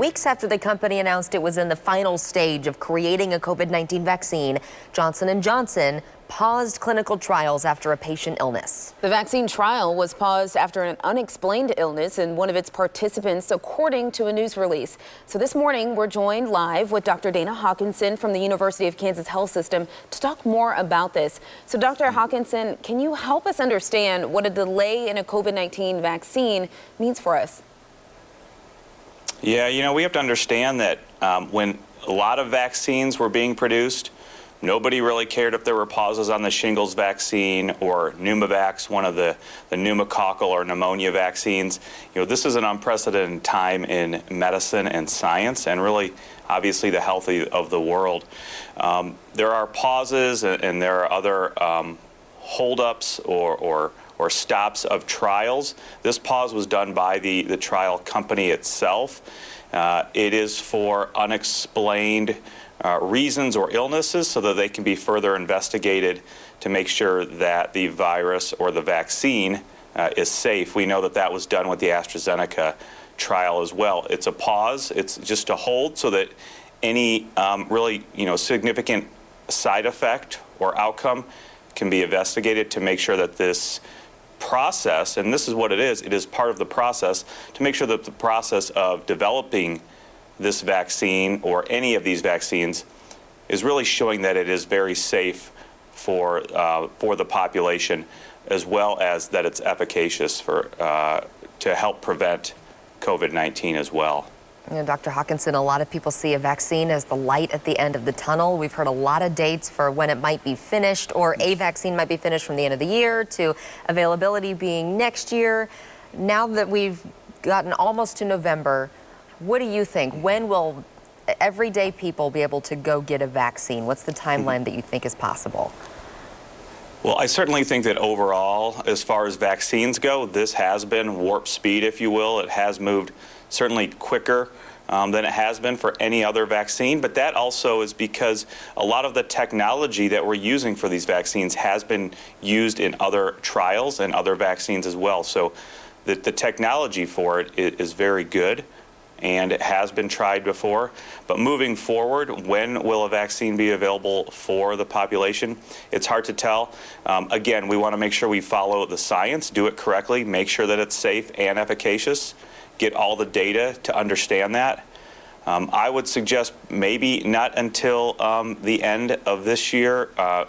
weeks after the company announced it was in the final stage of creating a COVID-19 vaccine, Johnson & Johnson paused clinical trials after a patient illness. The vaccine trial was paused after an unexplained illness in one of its participants, according to a news release. So this morning, we're joined live with Dr. Dana Hawkinson from the University of Kansas Health System to talk more about this. So Dr. Hawkinson, can you help us understand what a delay in a COVID-19 vaccine means for us? Yeah, we have to understand that when a lot of vaccines were being produced, nobody really cared if there were pauses on the shingles vaccine or Pneumovax, one of the pneumococcal or pneumonia vaccines. This is an unprecedented time in medicine and science, and really, obviously, the health of the world. There are pauses and there are other holdups or stops of trials. This pause was done by the trial company itself. It is for unexplained reasons or illnesses so that they can be further investigated to make sure that the virus or the vaccine is safe. We know that that was done with the AstraZeneca trial as well. It's a pause. It's just a hold so that any really significant side effect or outcome can be investigated to make sure that this process, and this is what it is part of the process to make sure that the process of developing this vaccine or any of these vaccines is really showing that it is very safe for the population, as well as that it's efficacious to help prevent COVID-19 as well. Dr. Hawkinson, a lot of people see a vaccine as the light at the end of the tunnel. We've heard a lot of dates for when it might be finished, or a vaccine might be finished from the end of the year to availability being next year. Now that we've gotten almost to November, what do you think? When will everyday people be able to go get a vaccine? What's the timeline that you think is possible? Well, I certainly think that overall, as far as vaccines go, this has been warp speed, if you will. It has moved certainly quicker than it has been for any other vaccine, but that also is because a lot of the technology that we're using for these vaccines has been used in other trials and other vaccines as well. So the technology for it is very good, and it has been tried before. But moving forward, when will a vaccine be available for the population? It's hard to tell. Again, we want to make sure we follow the science, do it correctly, make sure that it's safe and efficacious, get all the data to understand that. I would suggest maybe not until the end of this year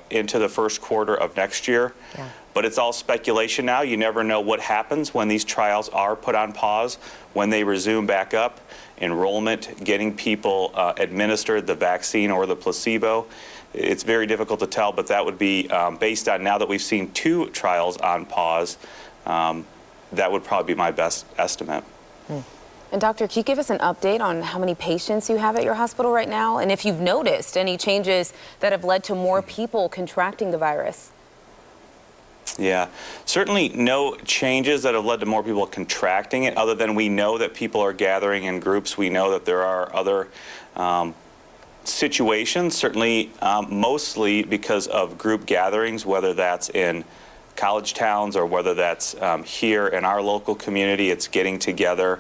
into the first quarter of next year. Yeah. But it's all speculation now. You never know what happens when these trials are put on pause, when they resume back up, enrollment, getting people administered the vaccine or the placebo. It's very difficult to tell, but that would be based on, now that we've seen 2 trials on pause, that would probably be my best estimate. And doctor, can you give us an update on how many patients you have at your hospital right now, and if you've noticed any changes that have led to more people contracting the virus? Yeah, certainly no changes that have led to more people contracting it, other than we know that people are gathering in groups. We know that there are other situations, certainly mostly because of group gatherings, whether that's in college towns or whether that's here in our local community. It's getting together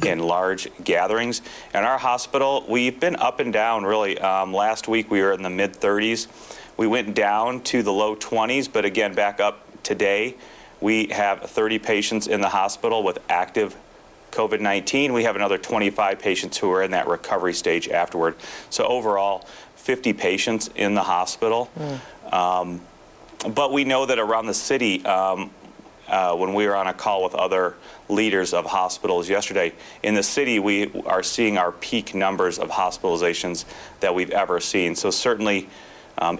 in large gatherings. In our hospital, we've been up and down really. Last week we were in the mid-30s. We went down to the low 20s, but again, back up today. We have 30 patients in the hospital with active COVID-19. We have another 25 patients who are in that recovery stage afterward. So overall, 50 patients in the hospital. But we know that around the city, when we were on a call with other leaders of hospitals yesterday, in the city we are seeing our peak numbers of hospitalizations that we've ever seen. So certainly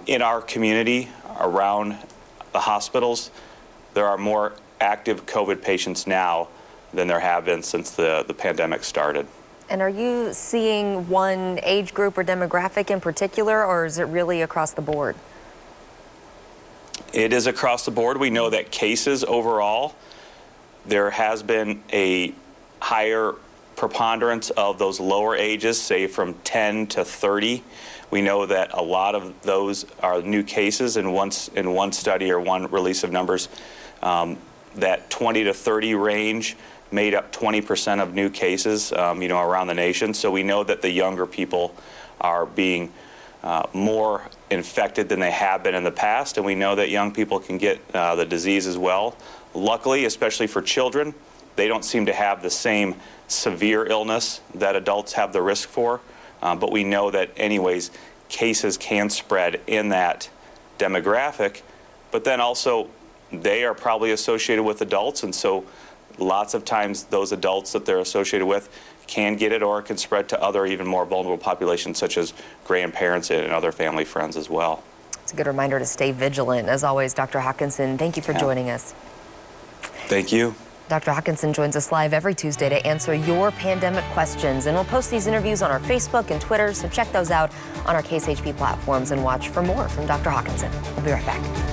in our community around the hospitals, there are more active COVID patients now than there have been since the pandemic started. And are you seeing one age group or demographic in particular, or is it really across the board? It is across the board. We know that cases overall, there has been a higher preponderance of those lower ages, say from 10 to 30. We know that a lot of those are new cases. In one study or one release of numbers, that 20 to 30 range made up 20% of new cases, around the nation. So we know that the younger people are being more infected than they have been in the past, and we know that young people can get the disease as well. Luckily, especially for children, they don't seem to have the same severe illness that adults have the risk for, but we know that anyways, cases can spread in that demographic, but then also they are probably associated with adults, and so lots of times those adults that they're associated with can get it, or it can spread to other even more vulnerable populations such as grandparents and other family friends as well. It's a good reminder to stay vigilant. As always, Dr. Hawkinson, thank you for joining us. Thank you. Dr. Hawkinson joins us live every Tuesday to answer your pandemic questions, and we'll post these interviews on our Facebook and Twitter, so check those out on our Case HP platforms and watch for more from Dr. Hawkinson. We'll be right back.